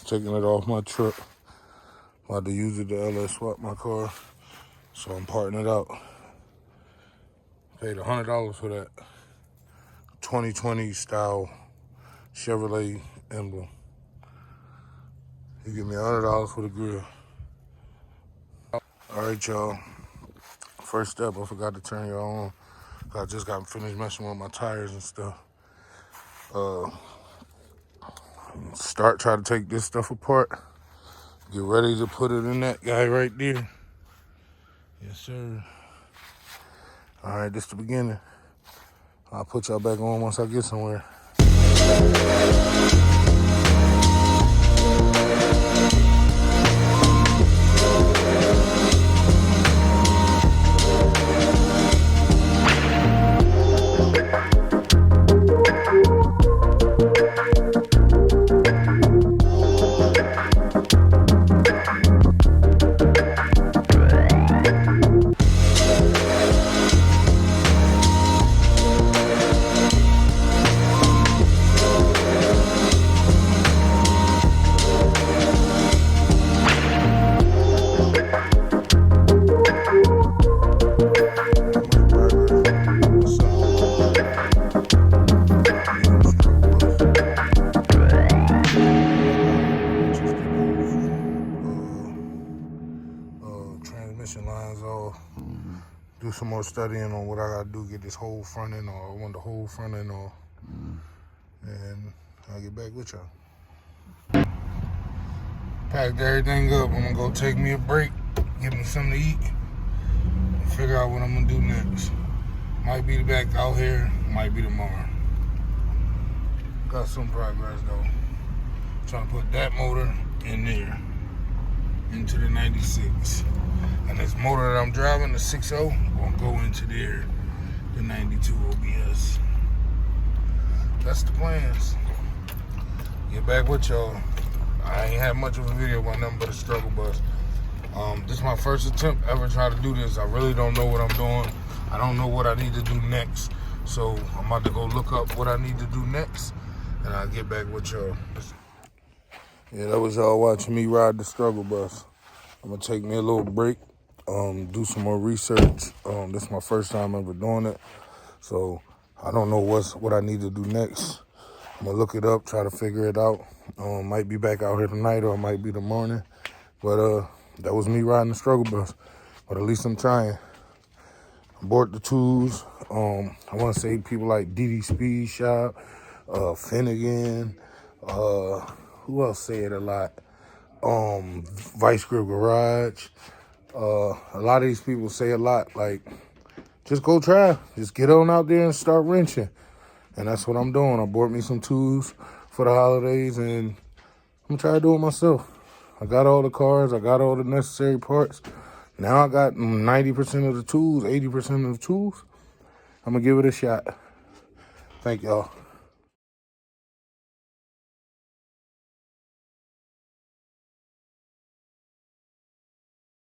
taking it off my truck. About to use it to LS swap my car. So I'm parting it out. Paid $100 for that 2020 style Chevrolet emblem. You give me $100 for the grill. All right, y'all. First step, I forgot to turn y'all on. I just got finished messing with my tires and stuff. Try to take this stuff apart. Get ready to put it in that guy right there. Yes, sir. All right, this is the beginning. I'll put y'all back on once I get somewhere. Transmission lines off. Do some more studying on what I gotta do. Get this whole front end off. I want the whole front end off. And I'll get back with y'all. Packed everything up. I'm gonna go take me a break, get me something to eat, and figure out what I'm gonna do next. Might be back out here, might be tomorrow. Got some progress though. Trying to put that motor in there, into the 96. And this motor that I'm driving, the 6.0, gonna go into there, the 92 OBS. That's the plans. Get back with y'all. I ain't had much of a video about nothing but a struggle bus. This is my first attempt ever trying to do this. I really don't know what I'm doing. I don't know what I need to do next. So I'm about to go look up what I need to do next, and I'll get back with y'all. Yeah, that was y'all watching me ride the struggle bus. I'm gonna take me a little break, do some more research. This is my first time ever doing it, so I don't know what I need to do next. I'm gonna look it up, try to figure it out. Might be back out here tonight, or it might be the morning. But that was me riding the struggle bus. But at least I'm trying. I bought the tools. I want to say people like DD Speed Shop, Finnegan. Who else say it a lot? Vice Grip Garage. A lot of these people say a lot, like, just go try. Just get on out there and start wrenching. And that's what I'm doing. I bought me some tools for the holidays, and I'm gonna try to do it myself. I got all the cars. I got all the necessary parts. Now I got 90% of the tools, 80% of the tools. I'm gonna give it a shot. Thank y'all.